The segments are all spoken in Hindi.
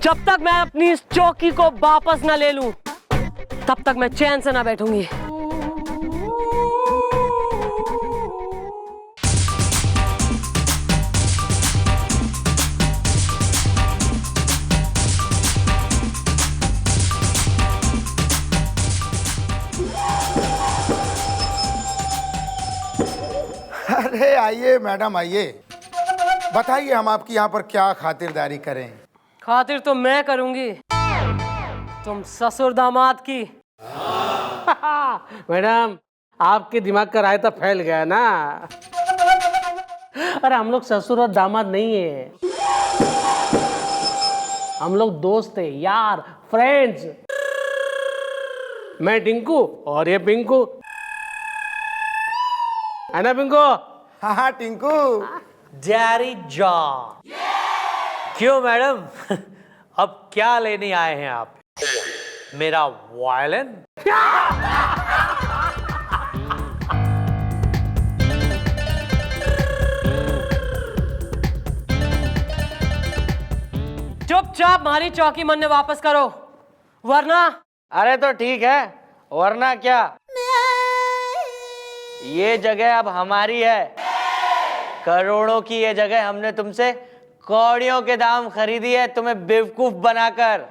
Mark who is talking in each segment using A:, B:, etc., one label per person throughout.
A: जब तक मैं अपनी इस चौकी को वापस न ले लूं, तब तक मैं चैन से ना बैठूंगी।
B: अरे आइए मैडम, आइए, बताइए हम आपकी यहाँ पर क्या खातिरदारी करें।
A: खातिर तो मैं करूंगी, तुम ससुर दामाद की।
C: मैडम, आपके दिमाग का रायता फैल गया ना। अरे हम लोग ससुर और दामाद नहीं है, हम लोग दोस्त है, यार, फ्रेंड्स। मैं टिंकू और ये पिंकू, है ना पिंकू?
B: हाँ हाँ टिंकू।
D: Daddy John. क्यों मैडम, अब क्या लेने आए हैं आप? मेरा वायलिन?
A: चुपचाप हमारी चौकी मन ने वापस करो, वरना।
D: अरे तो ठीक है, वरना क्या? ये जगह अब हमारी है, करोड़ों की ये जगह हमने तुमसे कौड़ियों के दाम खरीदी है, तुम्हें बेवकूफ बनाकर।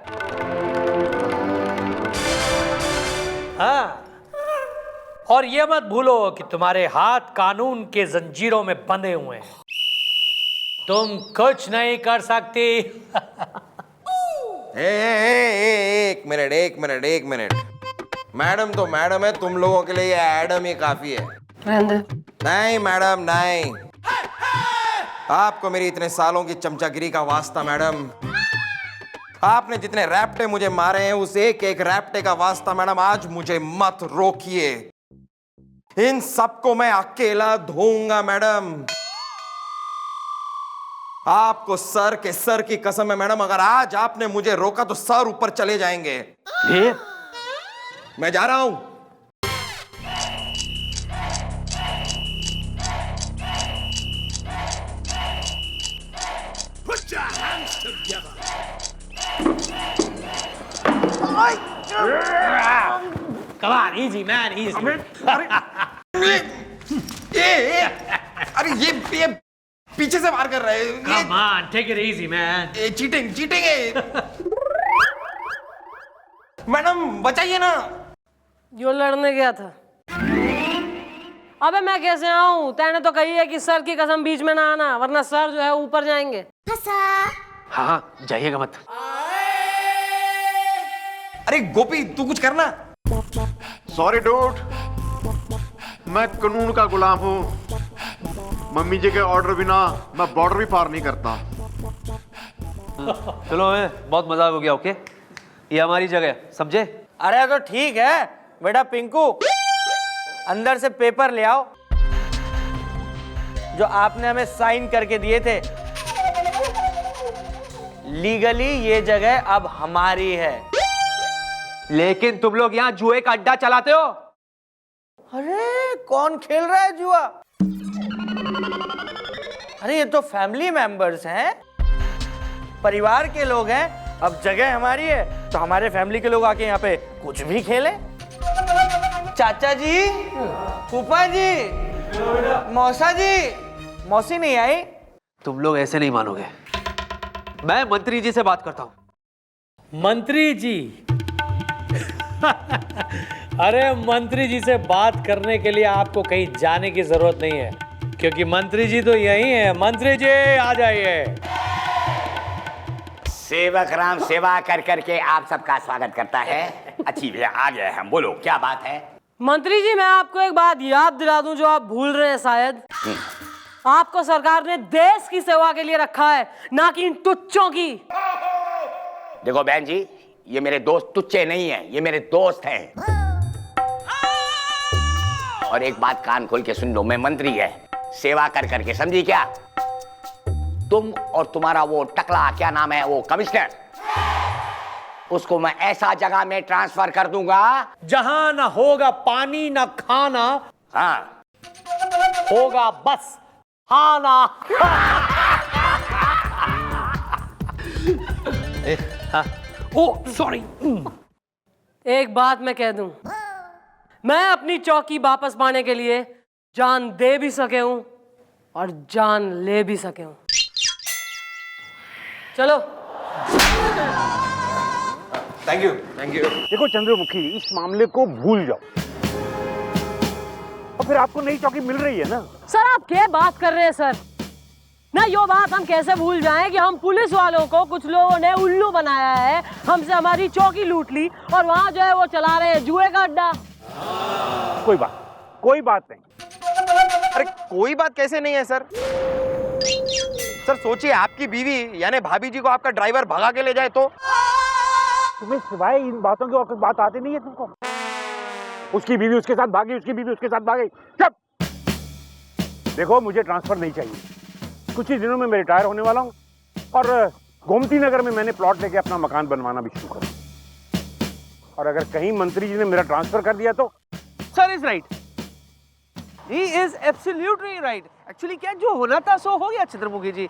D: हाँ, और ये मत भूलो कि तुम्हारे हाथ कानून के जंजीरों में बंधे हुए हैं, तुम कुछ नहीं कर सकती।
E: एक मिनट। मैडम तो मैडम है, तुम लोगों के लिए ये एडम ही काफी है। नहीं मैडम नहीं, आपको मेरी इतने सालों की चमचागिरी का वास्ता मैडम। आपने जितने रैप्टे मुझे मारे हैं, उस एक एक रैप्टे का वास्ता मैडम, आज मुझे मत रोकिए। इन सबको मैं अकेला धोऊंगा मैडम। आपको सर की कसम है मैडम, अगर आज आपने मुझे रोका तो सर ऊपर चले जाएंगे। मैं जा रहा हूं। Put your hands together.
D: Come on, easy man, easy.
E: अरे ये पीछे से वार कर रहे हैं।
D: Come on, take it easy man.
E: Cheating है। मैडम बचाइए ना।
A: जो लड़ने गया था। अबे मैं कैसे आऊं? तैने तो कही है कि सर की कसम बीच में ना आना, वरना सर जो है ऊपर जाएंगे।
C: हाँ, जाइएगा मत।
E: अरे गोपी, तू कुछ करना।
F: सॉरी डूड, मैं कानून का गुलाम हूँ। मम्मी जी के ऑर्डर बिना मैं बॉर्डर भी पार नहीं करता।
G: चलो बहुत मजाक हो गया, ओके? ये हमारी जगह है, समझे?
D: अरे तो ठीक है बेटा पिंकू, अंदर से पेपर ले आओ जो आपने हमें साइन करके दिए थे। लीगली ये जगह अब हमारी है।
G: लेकिन तुम लोग यहाँ जुए का अड्डा चलाते हो।
D: अरे कौन खेल रहा है जुआ? अरे ये तो फैमिली मेंबर्स हैं, परिवार के लोग हैं। अब जगह हमारी है तो हमारे फैमिली के लोग आके यहाँ पे कुछ भी खेलें। चाचा जी, फूफा जी, मौसा जी, मौसी नहीं आई?
G: तुम लोग ऐसे नहीं मानोगे, मैं मंत्री जी से बात करता हूँ।
D: मंत्री जी? अरे मंत्री जी से बात करने के लिए आपको कहीं जाने की जरूरत नहीं है, क्योंकि मंत्री जी तो यही है। मंत्री जी आ जाइए।
H: सेवक राम सेवा कर करके आप सबका स्वागत करता है। अच्छी भैया आ गए हम, बोलो क्या बात है?
A: मंत्री जी, मैं आपको एक बात याद दिला दूं जो आप भूल रहे हैं शायद। आपको सरकार ने देश की सेवा के लिए रखा है, ना कि इन तुच्चों की।
H: देखो बहन जी, ये मेरे दोस्त तुच्चे नहीं हैं, ये मेरे दोस्त हैं। और एक बात कान खोल के सुन लो, मैं मंत्री है, सेवा कर करके, समझी क्या? तुम और तुम्हारा वो टकला, क्या नाम है वो, कमिश्नर, उसको मैं ऐसा जगह में ट्रांसफर कर दूंगा
D: जहां ना होगा पानी ना खाना,
H: हाँ,
D: होगा बस खाना।
C: ओ सॉरी।
A: एक बात मैं कह दूं, मैं अपनी चौकी वापस पाने के लिए जान दे भी सके हूं और जान ले भी सके हूं। चलो।
E: Thank you, thank you.
F: देखो चंद्रमुखी, इस मामले को भूल जाओ और फिर आपको नई चौकी मिल रही है ना।
A: सर आप क्या बात कर रहे हैं सर? ना यो बात हम कैसे भूल जाएं कि हम पुलिस वालों को कुछ लोगों ने उल्लू बनाया है, हमसे हमारी चौकी लूट ली और वहां जो है वो चला रहे हैं जुए का अड्डा।
F: कोई बात नहीं।
E: अरे कोई बात कैसे नहीं है सर? सर सोचिए, आपकी बीवी यानी भाभी जी को आपका ड्राइवर भगा के ले जाए तो?
F: तुम्हें सिवाय इन बातों की और कुछ बात आती नहीं है तुमको? उसकी बीवी उसके साथ भागी, उसकी बीवी उसके साथ भागी। चुप! देखो मुझे ट्रांसफर नहीं चाहिए। कुछ ही दिनों में मैं रिटायर होने वाला हूँ और गोमती नगर में मैंने प्लॉट लेके अपना मकान बनवाना भी शुरू करा। और अगर कहीं मंत्री जी ने मेरा ट्रांसफर कर दिया तो?
C: Sir is right, he is absolutely right. Actually क्या जो होना था सो हो गया चंद्रमुखी जी।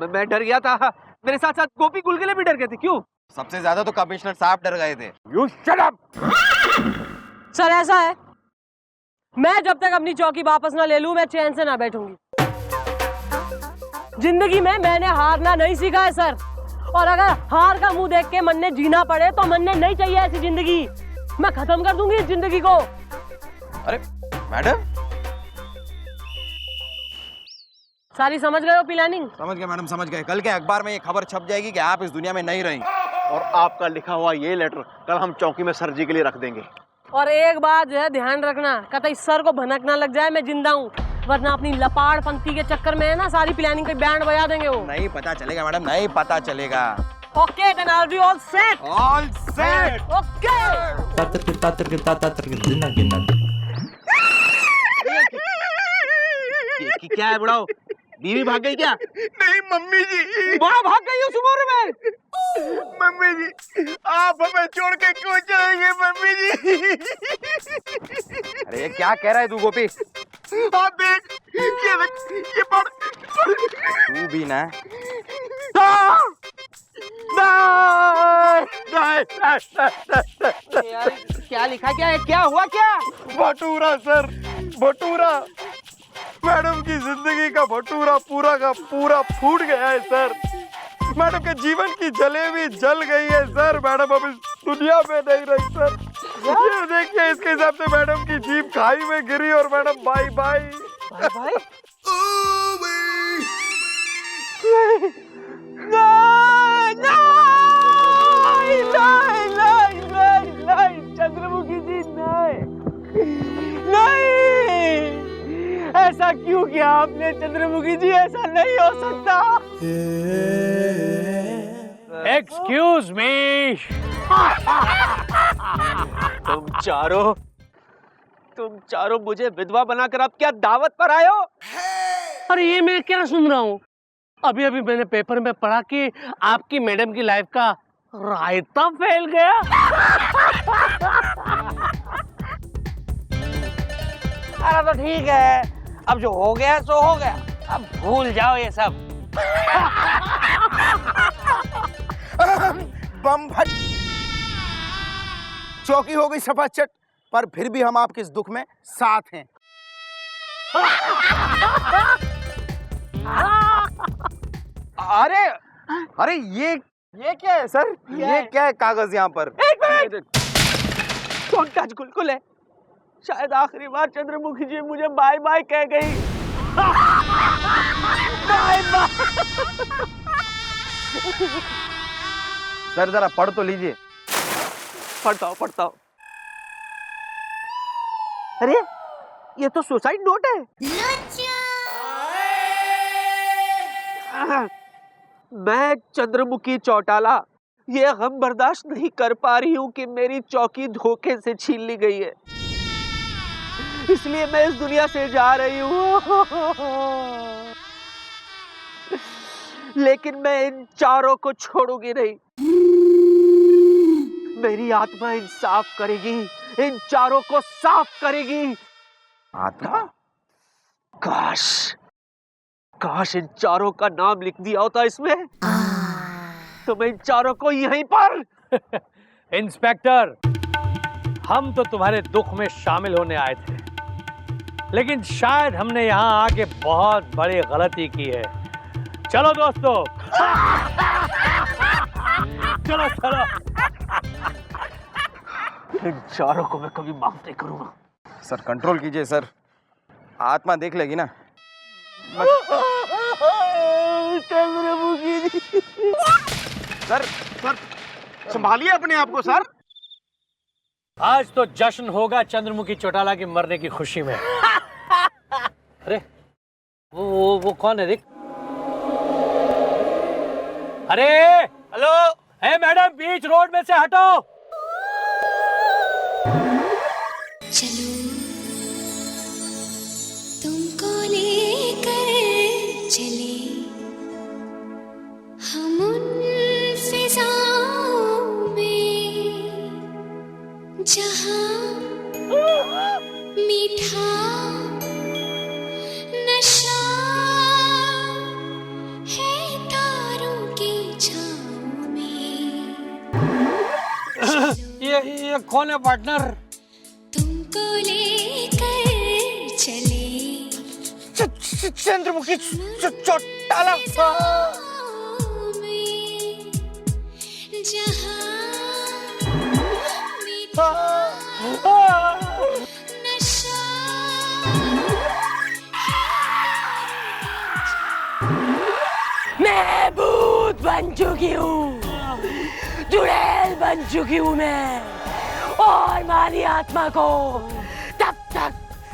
C: मैं डर गया था, मेरे साथ साथ गोपी गुलगुले भी डर गए थे। क्यों?
E: सबसे ज्यादा तो कमिश्नर साहब डर गए थे।
F: You shut up!
A: सर ऐसा है, मैं जब तक अपनी चौकी वापस ना ले लूं मैं चैन से ना बैठूंगी। जिंदगी में मैंने हारना नहीं सीखा है सर, और अगर हार का मुंह देख के मन ने जीना पड़े तो मन ने नहीं चाहिए ऐसी जिंदगी। मैं खत्म कर दूंगी इस जिंदगी को।
E: अरे मैडम,
A: सारी समझ गए हो प्लानिंग?
E: समझ गए मैडम, समझ गए। कल के अखबार में ये खबर छप जाएगी कि आप इस दुनिया में नहीं रही।
F: और आपका लिखा हुआ ये लेटर कल हम चौकी में सर जी के लिए रख देंगे।
A: और एक बात जो है ध्यान रखना, कतई सर को भनक ना लग जाए मैं जिंदा हूँ, वरना अपनी लपाड़ पंक्ति के चक्कर में है ना सारी प्लानिंग का बैंड बजा देंगे वो।
E: नहीं पता चलेगा मैडम, नहीं पता चलेगा।
A: Okay then I will be all set.
E: All set.
A: Okay.
C: क्या है बुढ़ाओ, बीवी भाग गई क्या?
F: नहीं मम्मी जी,
C: माँ भाग गई उस उम्र में।
F: मम्मी जी आप हमें छोड़ के क्यों जाएंगे मम्मी जी?
E: अरे क्या कह रहा है तू गोपी?
F: आप देख, ये पढ़।
E: तू भी ना।
C: क्या लिखा, क्या है, क्या हुआ, क्या?
F: भटूरा सर, भटूरा। मैडम की जिंदगी का भटूरा पूरा का पूरा फूट गया है सर। मैडम के जीवन की जलेबी जल गई है सर। मैडम अब इस दुनिया में नहीं रही सर। ये देखिए, इसके हिसाब से मैडम की जीभ खाई में गिरी और मैडम बाय बाय।
C: भाई नहीं, चंद्रमुखी जी नहीं, ऐसा क्यों किया आपने चंद्रमुखी जी? ऐसा नहीं हो सकता। Excuse me. तुम चारों मुझे विधवा बनाकर अब क्या दावत पर आए हो?
A: अरे ये मैं क्या सुन रहा हूँ?
C: अभी अभी मैंने पेपर में पढ़ा कि आपकी मैडम की लाइफ का रायता फैल गया।
D: अरे तो ठीक है, अब जो हो गया सो हो गया, अब भूल जाओ ये सब।
B: बम फट। चौकी हो गई सफाचट, पर फिर भी हम आपके इस दुख में साथ हैं।
E: अरे अरे ये क्या है सर? ये क्या है कागज यहाँ पर?
C: एक मिनट, कौन काज गुलगुल है? शायद आखिरी बार चंद्रमुखी जी मुझे बाय बाय कह गई। Bye bye.
E: सर जरा पढ़ तो लीजिए।
C: पढ़ता हूँ। अरे ये तो सुसाइड नोट है। मैं चंद्रमुखी चौटाला ये गम बर्दाश्त नहीं कर पा रही हूँ कि मेरी चौकी धोखे से छीन ली गई है, इसलिए मैं इस दुनिया से जा रही हूँ। लेकिन मैं इन चारों को छोड़ूंगी नहीं। मेरी आत्मा इंसाफ करेगी, इन चारों को साफ करेगी।
E: आत्मा?
C: काश इन चारों का नाम लिख दिया होता इसमें, तो मैं इन चारों को यहीं पर।
I: इंस्पेक्टर, हम तो तुम्हारे दुख में शामिल होने आए थे, लेकिन शायद हमने यहाँ आके बहुत बड़ी गलती की है। चलो दोस्तों, चलो चलो।
C: इन चारों को मैं कभी माफ नहीं करूंगा।
E: सर कंट्रोल कीजिए सर, आत्मा देख लेगी ना। सर सर संभालिए अपने आप को सर।
I: आज तो जश्न होगा चंद्रमुखी चौटाला के मरने की खुशी में। अरे वो कौन है रिक? अरे हेलो, हे मैडम, बीच रोड में से हटो।
J: चलो तुमको लेकर चले हम उन फिजाओं में जहां मीठा नशा है तारों की छाँव में।
I: ये कौन है पार्टनर?
J: तुमको लेकर चले
D: चंद्रमुखी चौटाला।
A: मैं भूत बन चुकी हूँ, चुड़ैल बन चुकी हूँ मैं, और हमारी आत्मा को तब तक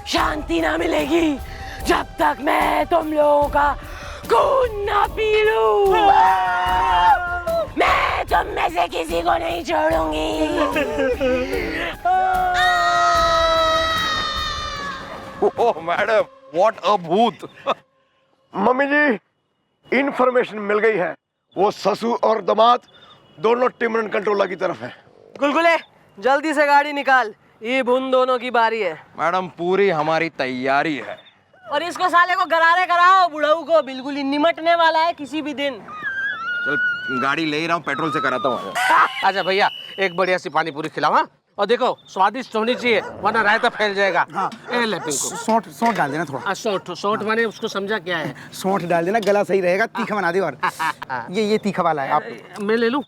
A: शांति ना मिलेगी जब तक मैं तुम लोगों का खून ना पी लूं। मैं तुम में से किसी को नहीं छोड़ूंगी।
E: ओह मैडम, व्हाट अ भूत।
K: मम्मी जी, इंफॉर्मेशन मिल गई है, वो ससुर और दामाद दोनों टिमरन कंट्रोलर की तरफ है।
A: गुलगुले, जल्दी से गाड़ी निकाल, ये उन दोनों की बारी है।
E: मैडम पूरी हमारी तैयारी है।
A: और इसको साले को गरारे कराओ, बुढ़ऊ को बिल्कुल ही निमटने वाला है किसी भी दिन।
E: चल गाड़ी ले ही रहा हूँ, पेट्रोल से कराता हूँ।
G: अच्छा भैया, एक बढ़िया सी पानी पूरी खिलाओ। हाँ? और देखो स्वादिष्ट होनी चाहिए, वरना रायता फैल जाएगा। हाँ। ले पिंकू,
L: सौंठ डाल देना थोड़ा।
G: सौंठ माने उसको समझा क्या है?
L: सौंठ डाल देना, गला सही रहेगा, तीखा बना दे। और ये तीखा वाला है, आप
G: मैं ले लूं?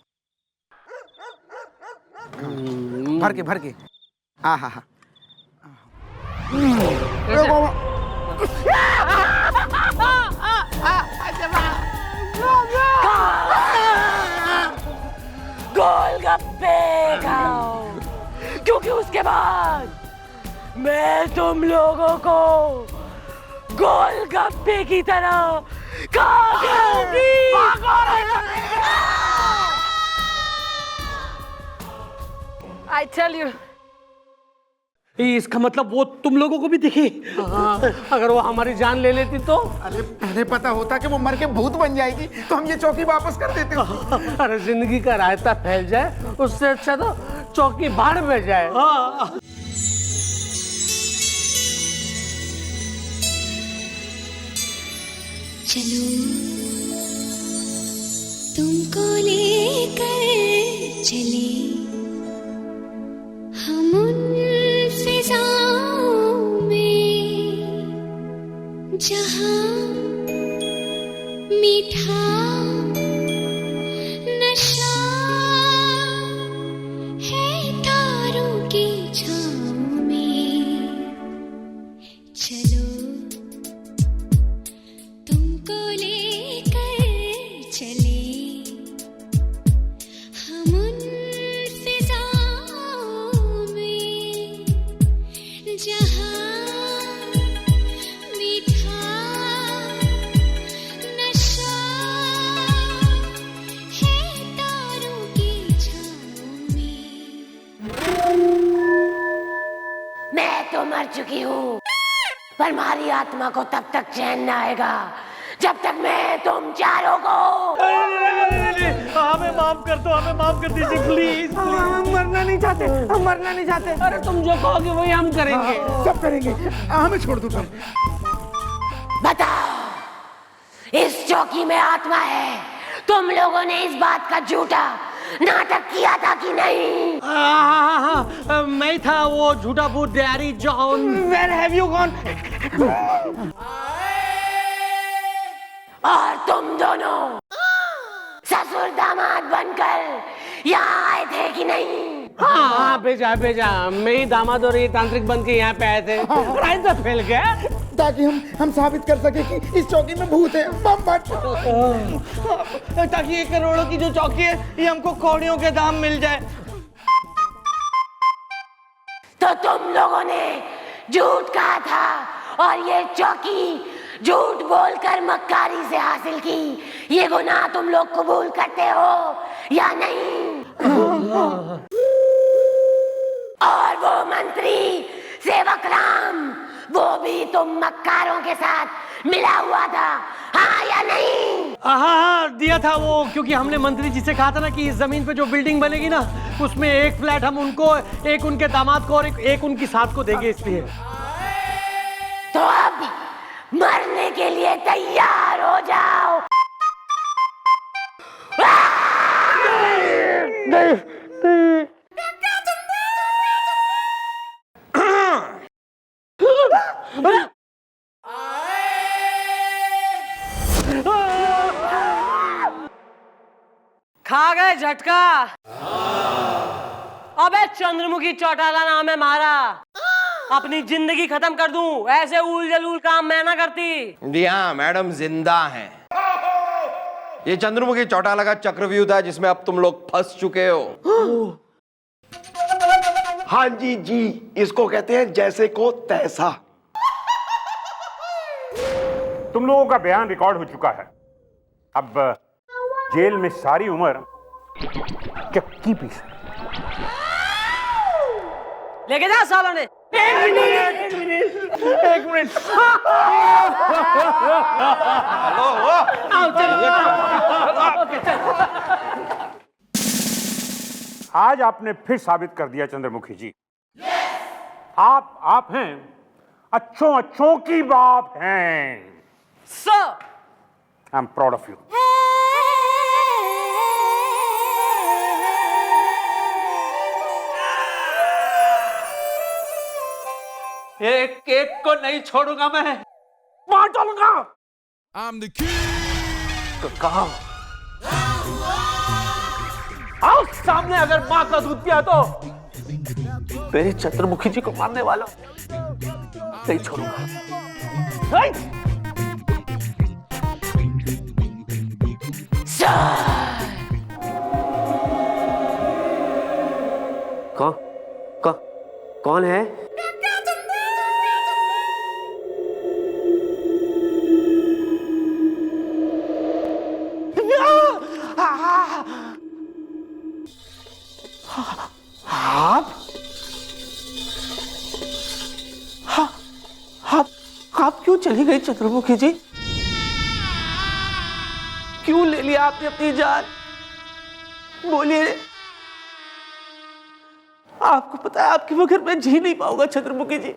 L: भर के। हाँ।
A: गोलगप्पे खाओ, क्योंकि उसके बाद मैं तुम लोगों को गोलगप्पे की तरह खा जाऊंगी। I tell you.
G: इसका मतलब वो तुम लोगों को भी दिखी? अगर वो हमारी जान ले लेती तो?
L: अरे पहले पता होता कि वो मर के भूत बन जाएगी तो हम ये चौकी वापस कर देते।
G: अरे जिंदगी का रायता फैल जाए, उससे अच्छा तो चौकी भाड़ में जाए।
J: चलो तुमको लेकर चले हम उन फिजाओं में जहां मीठा नशा है तारों की छाँव में। चलो तुमको लेकर चले हम उन फिजाओं में जहां मीठा नशा है तारों की छाँव में।
A: मैं तो मर चुकी हूँ, पर हमारी आत्मा को तब तक चैन न आएगा जब तक मैं तुम चारों को।
I: हमें माफ कर दो, हमें माफ कर दीजिए प्लीज।
L: हम मरना नहीं चाहते।
G: अरे तुम जो कहोगे वही हम करेंगे।
L: सब करेंगे, हमें छोड़ दो तुम।
A: बताओ, इस चौकी में आत्मा है
H: तुम लोगों ने इस बात का झूठा नाटक किया था कि नहीं?
I: हाँ, मैं था वो झूठा भूत daddy John.
D: Where have you gone?
H: और तुम दोनों ससुर दामाद बनकर यहाँ आए थे कि नहीं?
G: हाँ भेजा मैं ही दामाद और ये तांत्रिक बन के यहाँ पे आए थे। रायता फैल गया
L: ताकि हम साबित कर सके कि इस चौकी में भूत है। बम फट।
D: ताकि ये करोड़ों की जो चौकी है ये हमको कौड़ियों के दाम मिल जाए।
H: तो तुम लोगों ने झूठ कहा था और ये चौकी झूठ बोलकर मक्कारी से हासिल की। ये गुनाह तुम लोग कबूल करते हो या नहीं? और वो मंत्री सेवक राम, वो भी तुम मक्कारों के साथ मिला हुआ था, हाँ या नहीं?
I: हाँ दिया था वो, क्योंकि हमने मंत्री जी से कहा था ना कि इस जमीन पे जो बिल्डिंग बनेगी ना उसमें एक फ्लैट हम उनको, एक उनके दामाद को और एक उनकी सास को देंगे, इसलिए।
H: तो अब मरने के लिए तैयार हो जाओ।
A: खा गए झटका। अबे चंद्रमुखी चौटाला नाम है मारा। अपनी जिंदगी खत्म कर दूं, ऐसे उल जलूल काम मैं ना करती।
E: जी हाँ मैडम जिंदा हैं। ये चंद्रमुखी चौटाला का चक्रव्यूह था जिसमें अब तुम लोग फंस चुके हो।
K: हाँ जी जी, इसको कहते हैं जैसे को तैसा।
F: तुम लोगों का बयान रिकॉर्ड हो चुका है। अब जेल में सारी उम्र चक्की पीस।
A: लेके जा सालों ने।
D: एक मिनट।
F: आज आपने फिर साबित कर दिया चंद्रमुखी जी, आप हैं अच्छों की बाप हैं।
A: Sir
F: I am proud of you.
G: एक एक को नहीं छोड़ूंगा मैं, मार डालूंगा। कहा आओ सामने, अगर माँ का दूध पिया तो मेरे चंद्रमुखी जी को मारने वाला नहीं छोड़ूंगा।
C: कौन है? आप क्यों चली गई चंद्रमुखी जी? क्यों ले लिया आपने अपनी जान? बोलिए। आपको पता है आपके बगैर मैं जी नहीं पाऊंगा चंद्रमुखी जी।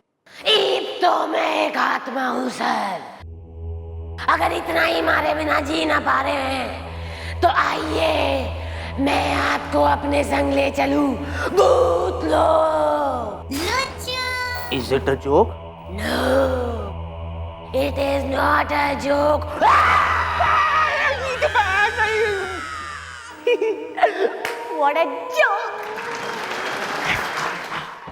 H: तो मैं एक आत्मा हूं सर। अगर इतना ही मारे बिना जी ना पा रहे हैं तो आइए मैं आपको अपने संग ले चलूं। भूत लो।
C: Is it a joke?
H: No, it is not a joke. What a joke!